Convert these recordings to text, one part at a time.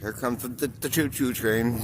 Here comes the choo-choo train.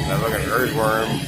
That fucking earthworm.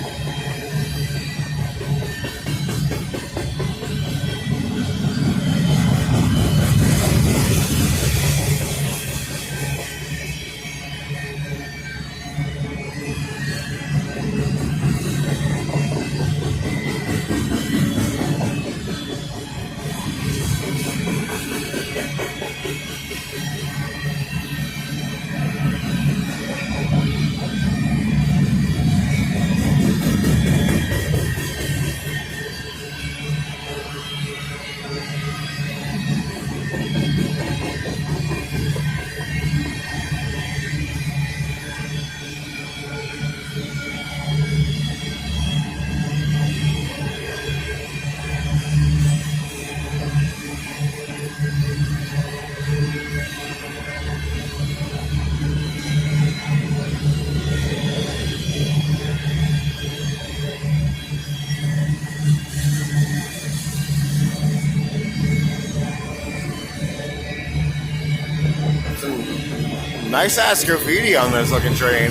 Nice ass graffiti on this looking train.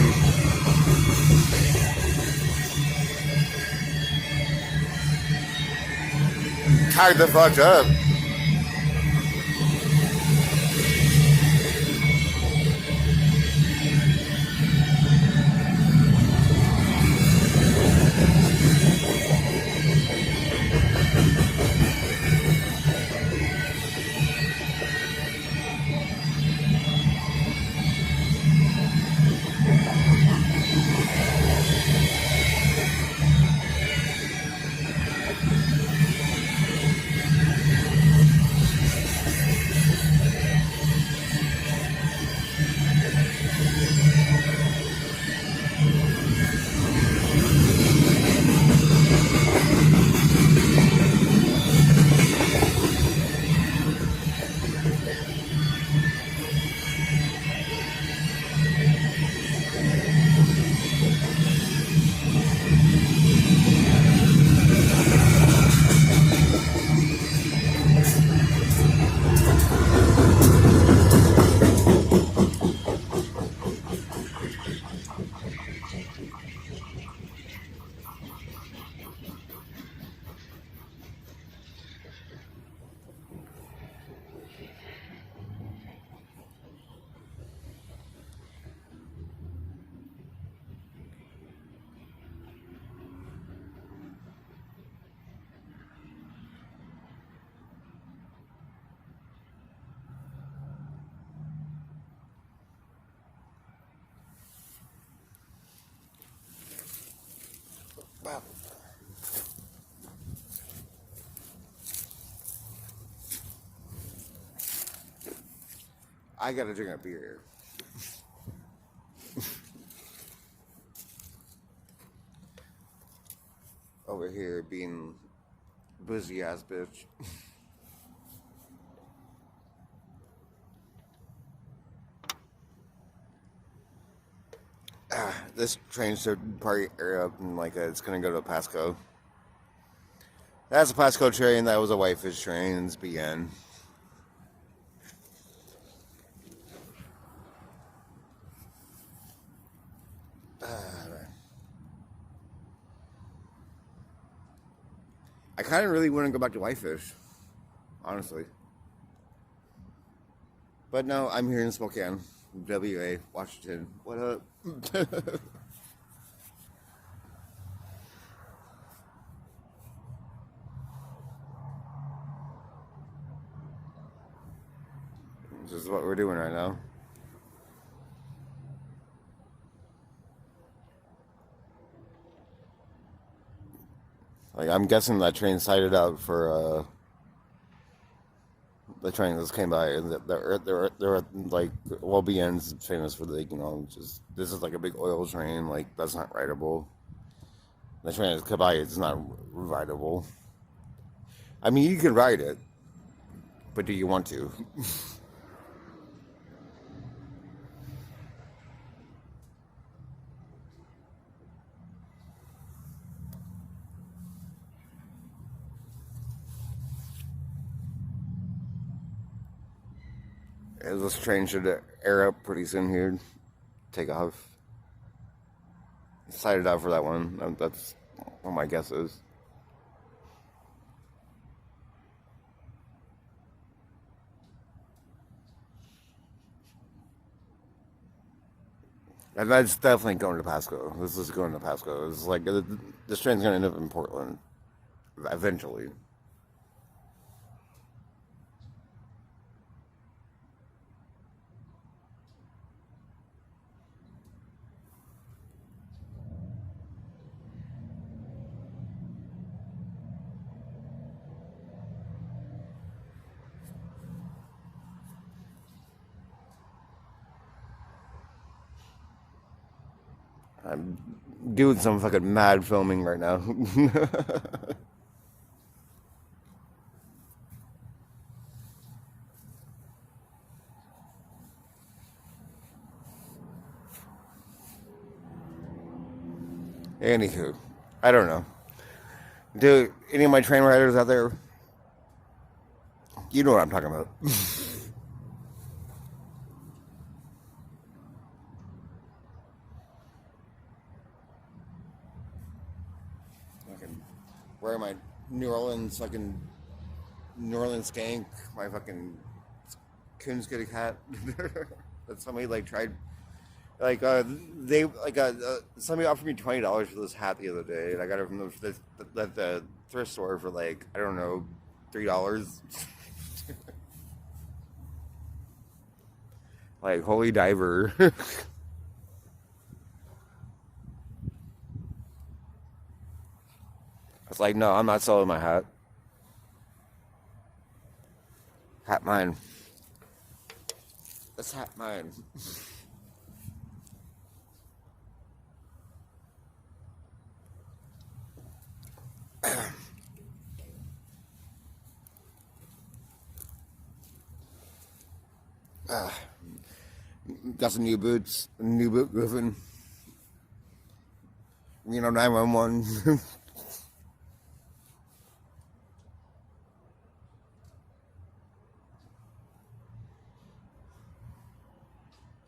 Tied the fuck up. Wow. I gotta drink a beer. Over here being boozy ass bitch. This train should probably air up and like it's gonna go to Pasco. That's a Pasco train. That was a Whitefish train. It's BN. I kind of really want to go back to Whitefish, honestly. But no, I'm here in Spokane, WA, Washington. What up? This is what we're doing right now. Like I'm guessing that train sighted out for the train that came by, and they're like BN's famous for like just this is like a big oil train, like that's not rideable. The train that come by it's not rideable. I mean you can ride it, but do you want to? This train should air up pretty soon here. Take off. Sighted out for that one. That's what my guess is. And that's definitely going to Pasco. This is going to Pasco. It's like this train's going to end up in Portland eventually. I'm doing some fucking mad filming right now. Anywho, I don't know. Do any of my train riders out there? You know what I'm talking about. Fucking wearing my New Orleans skank, my fucking Coons Kitty Cat that somebody like tried. Like they like somebody offered me $20 for this hat the other day, and I got it from the thrift store for like I don't know $3. Like holy diver. It's like no, I'm not selling my hat. Hat mine. This hat mine. Got some new boots, new boot Griffin. 911.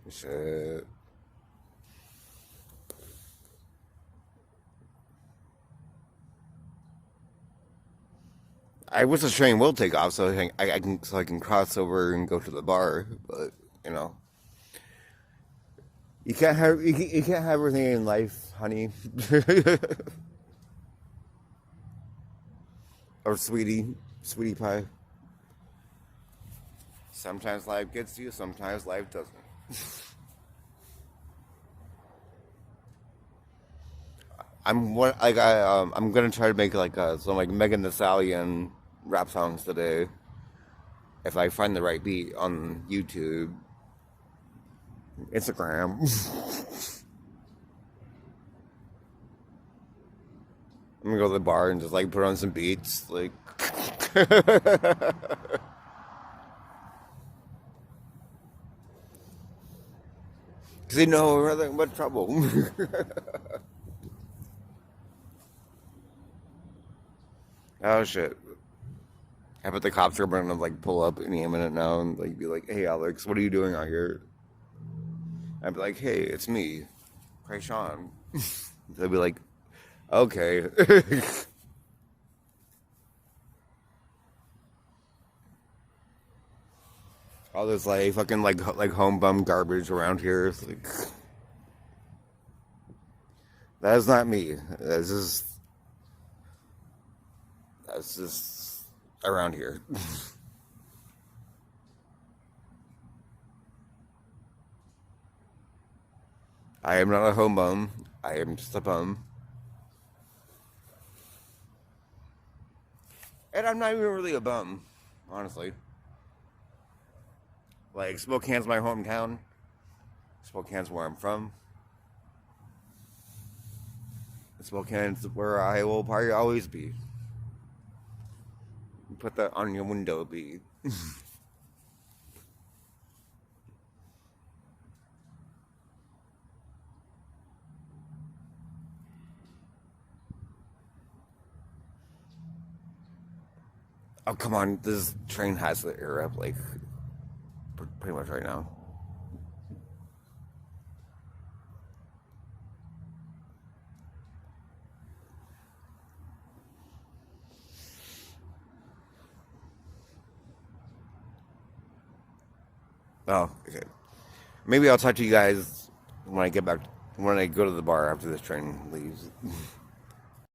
Shit. I wish the train will take off so I can cross over and go to the bar, but you know, you can't have everything in life, honey, or sweetie pie. Sometimes life gets you, sometimes life doesn't. I'm gonna try to make like some like Megan Thee Stallion rap songs today if I find the right beat on YouTube, Instagram. I'm gonna go to the bar and just like put on some beats, like. Cause they know we're in what trouble. Oh shit. I bet the cops are gonna like pull up any minute now and like be like, "Hey Alex, what are you doing out here?" I'd be like, "Hey, it's me, Krayshawn." They'll be like, "Okay." All this like fucking like home bum garbage around here. It's like that is not me. That's just around here. I am not a home bum. I am just a bum. And I'm not even really a bum, honestly. Like, Spokane's my hometown. Spokane's where I'm from. Spokane's where I will probably always be. Put that on your window, B. Oh, come on. This train has the air up, like, pretty much right now. Oh, okay. Maybe I'll talk to you guys when I get back, when I go to the bar after this train leaves.